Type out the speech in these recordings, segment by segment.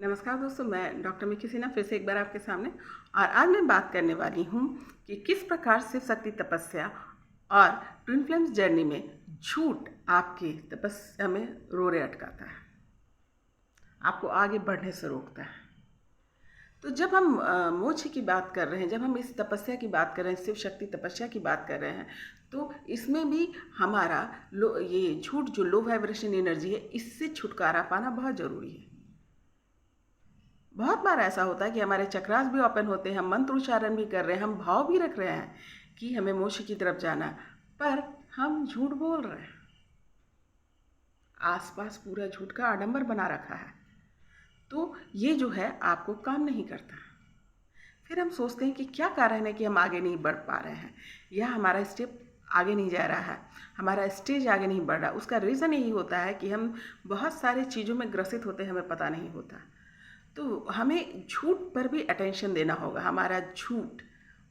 नमस्कार दोस्तों, मैं डॉक्टर मिकी सिन्हा फिर से एक बार आपके सामने। और आज मैं बात करने वाली हूँ कि किस प्रकार शिव शक्ति तपस्या और ट्विन फ्लेम्स जर्नी में झूठ आपकी तपस्या में रोड़े अटकाता है, आपको आगे बढ़ने से रोकता है। तो जब हम मोक्ष की बात कर रहे हैं, जब हम इस तपस्या की बात कर रहे हैं, शिव शक्ति तपस्या की बात कर रहे हैं, तो इसमें भी हमारा ये झूठ जो लो वाइब्रेशन एनर्जी है, इससे छुटकारा पाना बहुत ज़रूरी है। बहुत बार ऐसा होता है कि हमारे चक्रास भी ओपन होते हैं, हम मंत्र उच्चारण भी कर रहे हैं, हम भाव भी रख रहे हैं कि हमें मोक्ष की तरफ जाना है, पर हम झूठ बोल रहे हैं। आसपास पूरा झूठ का आडंबर बना रखा है, तो ये जो है आपको काम नहीं करता। फिर हम सोचते हैं कि क्या कारण है कि हम आगे नहीं बढ़ पा रहे हैं, या हमारा स्टेप आगे नहीं जा रहा है, हमारा स्टेज आगे नहीं बढ़ रहा। उसका रीज़न यही होता है कि हम बहुत सारी चीज़ों में ग्रसित होते हैं, हमें पता नहीं होता। तो हमें झूठ पर भी अटेंशन देना होगा, हमारा झूठ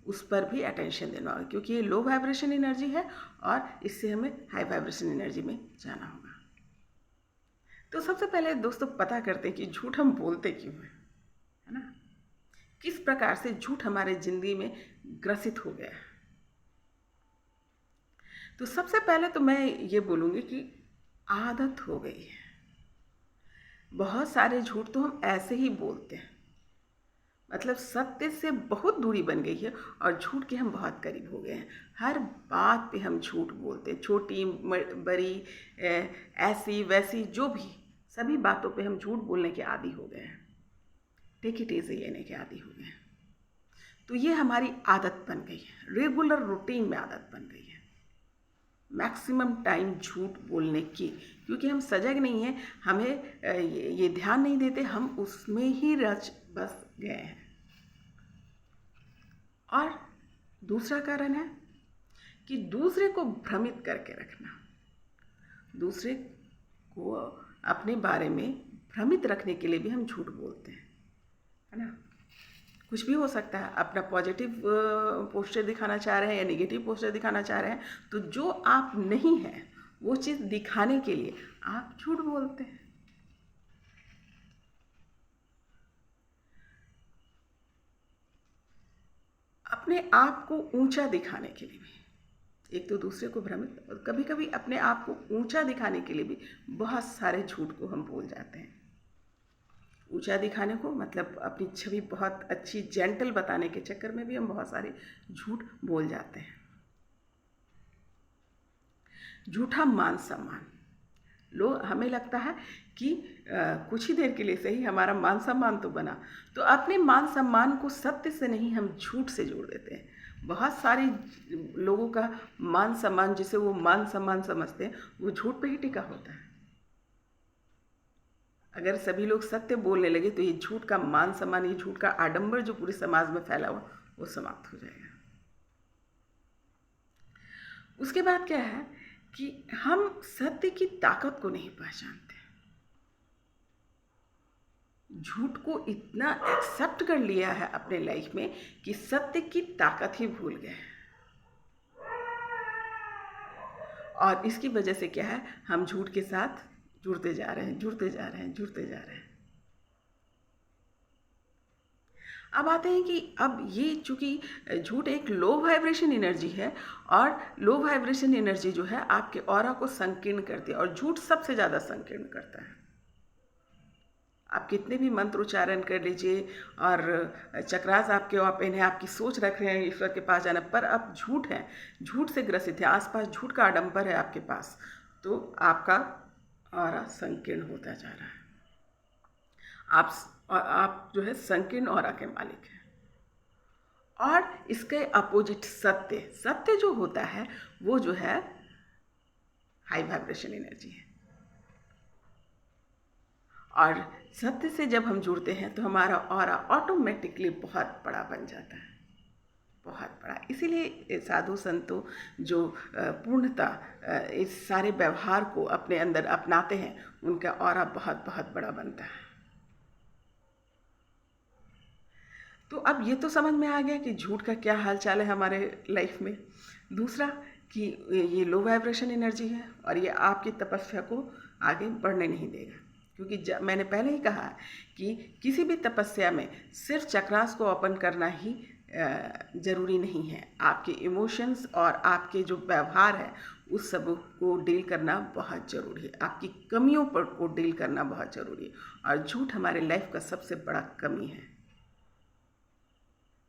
उस पर भी अटेंशन देना होगा, क्योंकि ये लो वाइब्रेशन एनर्जी है और इससे हमें हाई वाइब्रेशन एनर्जी में जाना होगा। तो सबसे पहले दोस्तों पता करते हैं कि झूठ हम बोलते क्यों हैं, है ना। किस प्रकार से झूठ हमारे जिंदगी में ग्रसित हो गया है। तो सबसे पहले तो मैं ये बोलूँगी कि आदत हो गई है। बहुत सारे झूठ तो हम ऐसे ही बोलते हैं, मतलब सत्य से बहुत दूरी बन गई है और झूठ के हम बहुत करीब हो गए हैं। हर बात पे हम झूठ बोलते हैं, छोटी बड़ी ऐसी वैसी जो भी सभी बातों पे हम झूठ बोलने के आदी हो गए हैं, टेक इट इजी लेने के आदी हो गए हैं। तो ये हमारी आदत बन गई है, रेगुलर रूटीन में आदत बन गई है मैक्सिमम टाइम झूठ बोलने की, क्योंकि हम सजग नहीं हैं, हमें ये ध्यान नहीं देते, हम उसमें ही रच बस गए हैं। और दूसरा कारण है कि दूसरे को भ्रमित करके रखना, दूसरे को अपने बारे में भ्रमित रखने के लिए भी हम झूठ बोलते हैं, है ना। कुछ भी हो सकता है, अपना पॉजिटिव पोस्चर दिखाना चाह रहे हैं या नेगेटिव पोस्चर दिखाना चाह रहे हैं, तो जो आप नहीं हैं वो चीज़ दिखाने के लिए आप झूठ बोलते हैं। अपने आप को ऊंचा दिखाने के लिए भी, एक तो दूसरे को भ्रमित, और कभी कभी अपने आप को ऊंचा दिखाने के लिए भी बहुत सारे झूठ को हम बोल जाते हैं। ऊंचा दिखाने को मतलब अपनी छवि बहुत अच्छी जेंटल बताने के चक्कर में भी हम बहुत सारे झूठ बोल जाते हैं। झूठा मान सम्मान, लोग हमें लगता है कि कुछ ही देर के लिए सही हमारा मान सम्मान तो बना, तो अपने मान सम्मान को सत्य से नहीं हम झूठ से जोड़ देते हैं। बहुत सारे लोगों का मान सम्मान, जिसे वो मान सम्मान समझते हैं, वो झूठ पे ही टिका होता है। अगर सभी लोग सत्य बोलने लगे तो ये झूठ का मान सम्मान, ये झूठ का आडंबर जो पूरे समाज में फैला हुआ, वो समाप्त हो जाएगा। उसके बाद क्या है कि हम सत्य की ताकत को नहीं पहचानते, झूठ को इतना एक्सेप्ट कर लिया है अपने लाइफ में कि सत्य की ताकत ही भूल गए। और इसकी वजह से क्या है, हम झूठ के साथ जुड़ते जा रहे हैं, जुड़ते जा रहे हैं, जुड़ते जा रहे हैं। अब आते हैं कि अब ये चूँकि झूठ एक लो वाइब्रेशन एनर्जी है, और लो वाइब्रेशन एनर्जी जो है आपके ऑरा को संकीर्ण करती है, और झूठ सबसे ज़्यादा संकीर्ण करता है। आप कितने भी मंत्र उच्चारण कर लीजिए और चक्रास आपके ओपन है, आपकी सोच रख रहे हैं ईश्वर के पास जाना, पर अब झूठ है, झूठ से ग्रसित है, आसपास झूठ का आडंबर है आपके पास, तो आपका ऑरा संकीर्ण होता जा रहा है। आप जो है संकीर्ण ऑरा के मालिक हैं। और इसके अपोजिट सत्य, सत्य जो होता है वो जो है हाई वाइब्रेशन एनर्जी है, और सत्य से जब हम जुड़ते हैं तो हमारा ऑरा ऑटोमेटिकली बहुत बड़ा बन जाता है, बहुत बड़ा। इसीलिए साधु संतों जो पूर्णता इस सारे व्यवहार को अपने अंदर अपनाते हैं, उनका ऑरा बहुत बहुत बड़ा बनता है। तो अब ये तो समझ में आ गया कि झूठ का क्या हाल चाल है हमारे लाइफ में। दूसरा कि ये लो वाइब्रेशन एनर्जी है और ये आपकी तपस्या को आगे बढ़ने नहीं देगा, क्योंकि मैंने पहले ही कहा कि किसी भी तपस्या में सिर्फ चक्रास को ओपन करना ही ज़रूरी नहीं है। आपके इमोशंस और आपके जो व्यवहार है उस सब को डील करना बहुत ज़रूरी है। आपकी कमियों पर को डील करना बहुत ज़रूरी है, और झूठ हमारे लाइफ का सबसे बड़ा कमी है।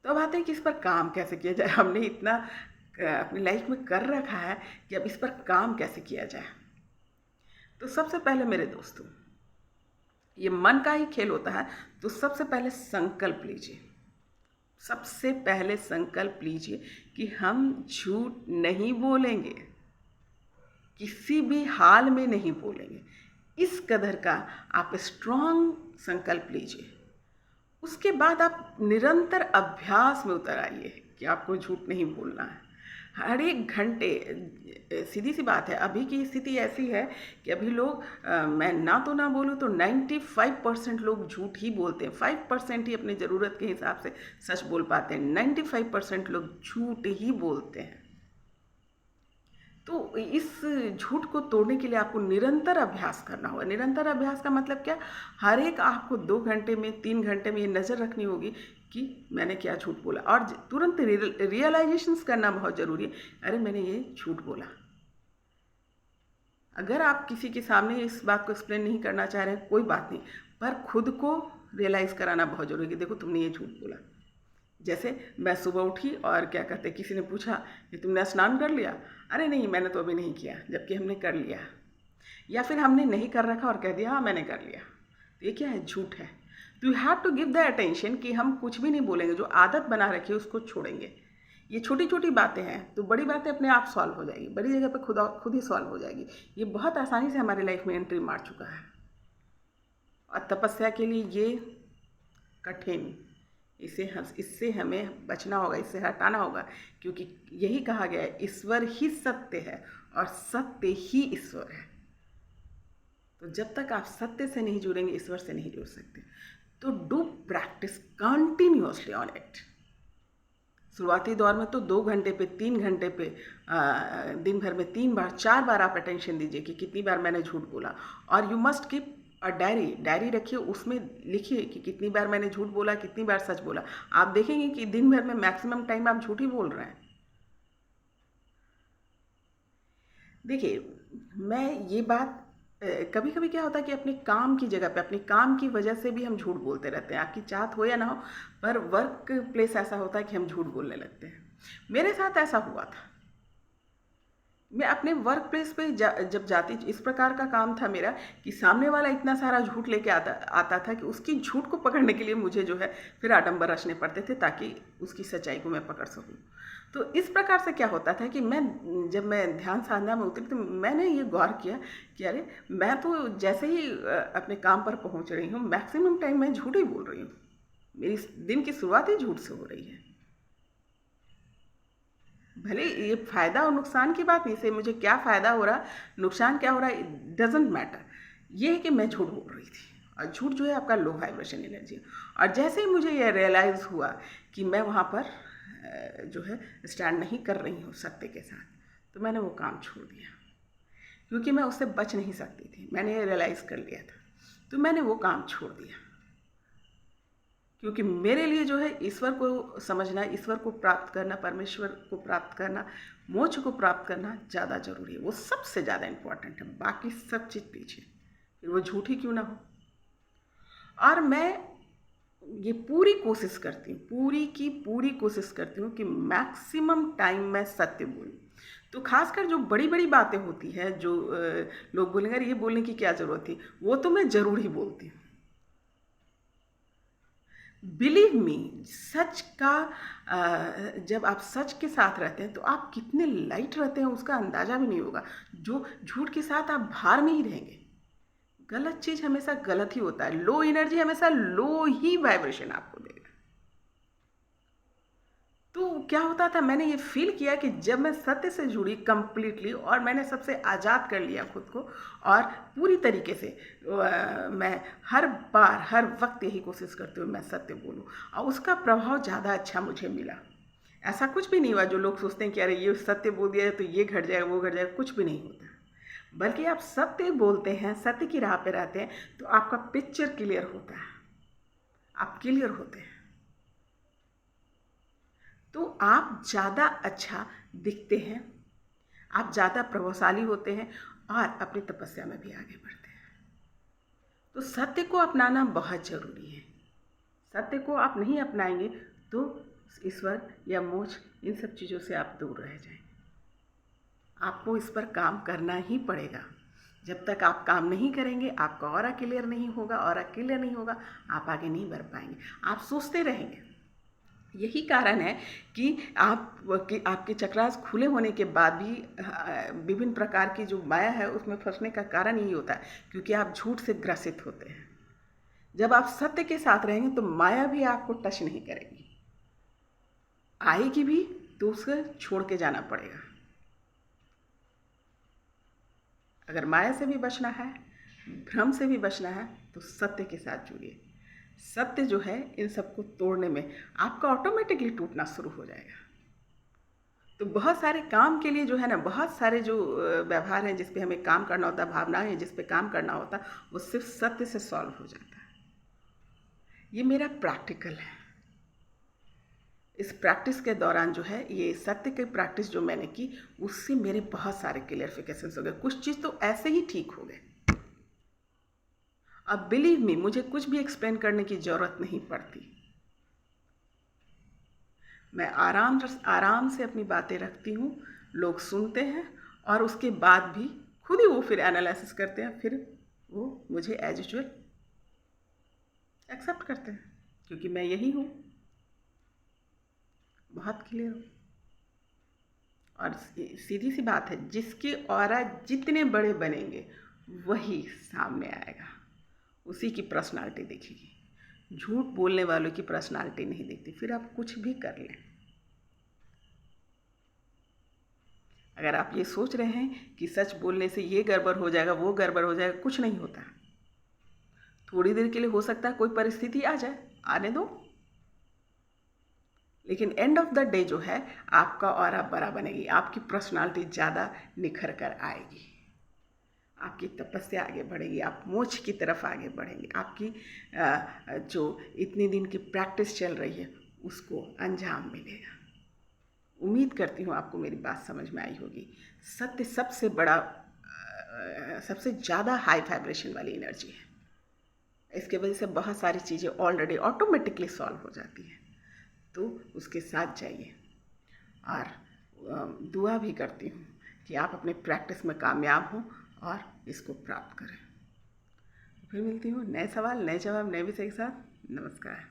तो अब आते हैं कि इस पर काम कैसे किया जाए। हमने इतना अपनी लाइफ में कर रखा है कि अब इस पर काम कैसे किया जाए। तो सबसे पहले मेरे दोस्तों, ये मन का ही खेल होता है, तो सबसे पहले संकल्प लीजिए। सबसे पहले संकल्प लीजिए कि हम झूठ नहीं बोलेंगे, किसी भी हाल में नहीं बोलेंगे। इस कदर का आप स्ट्रॉन्ग संकल्प लीजिए। उसके बाद आप निरंतर अभ्यास में उतर आइए कि आपको झूठ नहीं बोलना है। हर एक घंटे, सीधी सी बात है, अभी की स्थिति ऐसी है कि अभी लोग मैं ना तो ना बोलूँ तो 95% लोग झूठ ही बोलते हैं। 5% ही अपनी ज़रूरत के हिसाब से सच बोल पाते हैं। 95% लोग झूठ ही बोलते हैं। तो इस झूठ को तोड़ने के लिए आपको निरंतर अभ्यास करना होगा। निरंतर अभ्यास का मतलब क्या? हर एक आपको 2 घंटे में, 3 घंटे में ये नज़र रखनी होगी कि मैंने क्या झूठ बोला, और तुरंत रियलाइजेशंस करना बहुत ज़रूरी है। अरे मैंने ये झूठ बोला। अगर आप किसी के सामने इस बात को एक्सप्लेन नहीं करना चाह रहे हैं, कोई बात नहीं, पर खुद को रियलाइज़ कराना बहुत ज़रूरी है कि देखो तुमने ये झूठ बोला। जैसे मैं सुबह उठी और क्या कहते, किसी ने पूछा कि तुमने स्नान कर लिया? अरे नहीं, मैंने तो अभी नहीं किया, जबकि हमने कर लिया। या फिर हमने नहीं कर रखा और कह दिया हाँ मैंने कर लिया। तो ये क्या है? झूठ है। तो you have to give the attention कि हम कुछ भी नहीं बोलेंगे, जो आदत बना रखी है उसको छोड़ेंगे। ये छोटी छोटी बातें हैं, तो बड़ी बातें अपने आप सॉल्व हो जाएगी, बड़ी जगह पे खुद ही सॉल्व हो जाएगी। ये बहुत आसानी से हमारी लाइफ में एंट्री मार चुका है। और तपस्या के लिए ये कठिन, इससे हमें बचना होगा, इससे हटाना होगा, क्योंकि यही कहा गया है ईश्वर ही सत्य है और सत्य ही ईश्वर है। तो जब तक आप सत्य से नहीं जुड़ेंगे, ईश्वर से नहीं जुड़ सकते। तो do practice continuously on it. शुरुआती दौर में तो 2 घंटे पे, 3 घंटे पे, दिन भर में 3 बार 4 बार आप अटेंशन दीजिए कि कितनी बार मैंने झूठ बोला। और you must keep a diary रखिए, उसमें लिखिए कि कितनी बार मैंने झूठ बोला, कितनी बार सच बोला। आप देखेंगे कि दिन भर में मैक्सिमम टाइम आप झूठ ही बोल रहे हैं। देखिए, मैं ये बात कभी कभी क्या होता है कि अपने काम की जगह पे, अपने काम की वजह से भी हम झूठ बोलते रहते हैं। आपकी चाहत हो या ना हो, पर वर्क प्लेस ऐसा होता है कि हम झूठ बोलने लगते हैं। मेरे साथ ऐसा हुआ था। मैं अपने वर्क प्लेस पे जब जाती, इस प्रकार का काम था मेरा कि सामने वाला इतना सारा झूठ लेके आता था कि उसकी झूठ को पकड़ने के लिए मुझे जो है फिर आडंबर रचने पड़ते थे, ताकि उसकी सच्चाई को मैं पकड़ सकूं। तो इस प्रकार से क्या होता था कि जब मैं ध्यान साधना में उतरी, तो मैंने ये गौर किया कि अरे मैं तो जैसे ही अपने काम पर पहुंच रही हूँ, मैक्सिमम टाइम मैं झूठ ही बोल रही हूँ। मेरी दिन की शुरुआत ही झूठ से हो रही है। भले ये फ़ायदा और नुकसान की बात नहीं, इससे मुझे क्या फ़ायदा हो रहा, नुकसान क्या हो रहा, इट डजेंट मैटर। ये है कि मैं झूठ बोल रही थी, और झूठ जो है आपका लो वाइब्रेशन एनर्जी। और जैसे ही मुझे ये रियलाइज़ हुआ कि मैं वहाँ पर जो है स्टैंड नहीं कर रही हूँ सत्य के साथ, तो मैंने वो काम छोड़ दिया, क्योंकि मैं उससे बच नहीं सकती थी। मैंने ये रियलाइज़ कर लिया था, तो मैंने वो काम छोड़ दिया। क्योंकि मेरे लिए जो है ईश्वर को समझना, ईश्वर को प्राप्त करना, परमेश्वर को प्राप्त करना, मोक्ष को प्राप्त करना ज़्यादा जरूरी है। वो सबसे ज़्यादा इम्पोर्टेंट है, बाकी सब चीज़ पीछे, फिर वो झूठी क्यों ना हो। और मैं ये पूरी कोशिश करती हूँ, पूरी कोशिश करती हूँ कि मैक्सिमम टाइम मैं सत्य बोलूँ। तो खासकर जो बड़ी बड़ी बातें होती है, जो लोग बोलेंगे अरे ये बोलने की क्या ज़रूरत थी, वो तो मैं ज़रूर ही बोलती हूँ। बिलीव मी, सच का जब आप सच के साथ रहते हैं तो आप कितने लाइट रहते हैं उसका अंदाज़ा भी नहीं होगा। जो झूठ के साथ आप भार में ही रहेंगे। गलत चीज़ हमेशा गलत ही होता है। लो एनर्जी हमेशा लो ही वाइब्रेशन आपको देगा। तो क्या होता था, मैंने ये फील किया कि जब मैं सत्य से जुड़ी कंप्लीटली, और मैंने सबसे आज़ाद कर लिया खुद को, और पूरी तरीके से मैं हर बार हर वक्त यही कोशिश करती हूँ मैं सत्य बोलूँ, और उसका प्रभाव ज़्यादा अच्छा मुझे मिला। ऐसा कुछ भी नहीं हुआ जो लोग सोचते हैं कि अरे ये सत्य बोल दिया है तो ये घट जाएगा वो घट जाएगा, कुछ भी नहीं होता। बल्कि आप सत्य बोलते हैं, सत्य की राह पे रहते हैं, तो आपका पिक्चर क्लियर होता है, आप क्लियर होते हैं, तो आप ज़्यादा अच्छा दिखते हैं, आप ज़्यादा प्रभावशाली होते हैं और अपनी तपस्या में भी आगे बढ़ते हैं। तो सत्य को अपनाना बहुत ज़रूरी है। सत्य को आप नहीं अपनाएंगे तो ईश्वर या मोक्ष इन सब चीज़ों से आप दूर रह जाएंगे। आपको इस पर काम करना ही पड़ेगा। जब तक आप काम नहीं करेंगे, आपका ऑरा क्लियर नहीं होगा, ऑरा क्लियर नहीं होगा, आप आगे नहीं बढ़ पाएंगे, आप सोचते रहेंगे। यही कारण है कि आपके चक्रास खुले होने के बाद भी विभिन्न प्रकार की जो माया है उसमें फंसने का कारण यही होता है, क्योंकि आप झूठ से ग्रसित होते हैं। जब आप सत्य के साथ रहेंगे तो माया भी आपको टच नहीं करेगी, आएगी भी तो उसे छोड़ के जाना पड़ेगा। अगर माया से भी बचना है, भ्रम से भी बचना है, तो सत्य के साथ जुड़िए। सत्य जो है इन सबको तोड़ने में आपका ऑटोमेटिकली टूटना शुरू हो जाएगा। तो बहुत सारे काम के लिए जो है ना, बहुत सारे जो व्यवहार हैं जिस पे हमें काम करना होता है, भावनाएं हैं जिस पे काम करना होता है, वो सिर्फ सत्य से सॉल्व हो जाता है। ये मेरा प्रैक्टिकल है। इस प्रैक्टिस के दौरान जो है, ये सत्य की प्रैक्टिस जो मैंने की, उससे मेरे बहुत सारे क्लियरिफिकेशंस हो गए। कुछ चीज़ तो ऐसे ही ठीक हो गए। अब बिलीव मी, मुझे कुछ भी एक्सप्लेन करने की ज़रूरत नहीं पड़ती। मैं आराम से अपनी बातें रखती हूँ, लोग सुनते हैं और उसके बाद भी खुद ही वो फिर एनालिसिस करते हैं, फिर वो मुझे एज यूजुअल एक्सेप्ट करते हैं, क्योंकि मैं यही हूँ, बहुत क्लियर हूँ। और सीधी सी बात है, जिसके ऑरा जितने बड़े बनेंगे वही सामने आएगा, उसी की पर्सनालिटी दिखेगी। झूठ बोलने वालों की पर्सनालिटी नहीं दिखती, फिर आप कुछ भी कर लें। अगर आप ये सोच रहे हैं कि सच बोलने से ये गड़बड़ हो जाएगा, वो गड़बड़ हो जाएगा, कुछ नहीं होता। थोड़ी देर के लिए हो सकता है कोई परिस्थिति आ जाए, आने दो, लेकिन एंड ऑफ द डे जो है आपका ऑरा बड़ा बनेगी, आपकी पर्सनालिटी ज़्यादा निखर कर आएगी, आपकी तपस्या आगे बढ़ेगी, आप मोक्ष की तरफ आगे बढ़ेंगे, आपकी जो इतने दिन की प्रैक्टिस चल रही है उसको अंजाम मिलेगा। उम्मीद करती हूँ आपको मेरी बात समझ में आई होगी। सत्य सबसे बड़ा, सबसे ज़्यादा हाई वाइब्रेशन वाली एनर्जी है। इसके वजह से बहुत सारी चीज़ें ऑलरेडी ऑटोमेटिकली सॉल्व हो जाती हैं, तो उसके साथ जाइए। और दुआ भी करती हूँ कि आप अपने प्रैक्टिस में कामयाब हों और इसको प्राप्त करें। फिर मिलती हूँ नए सवाल, नए जवाब, नए विषय के साथ। नमस्कार।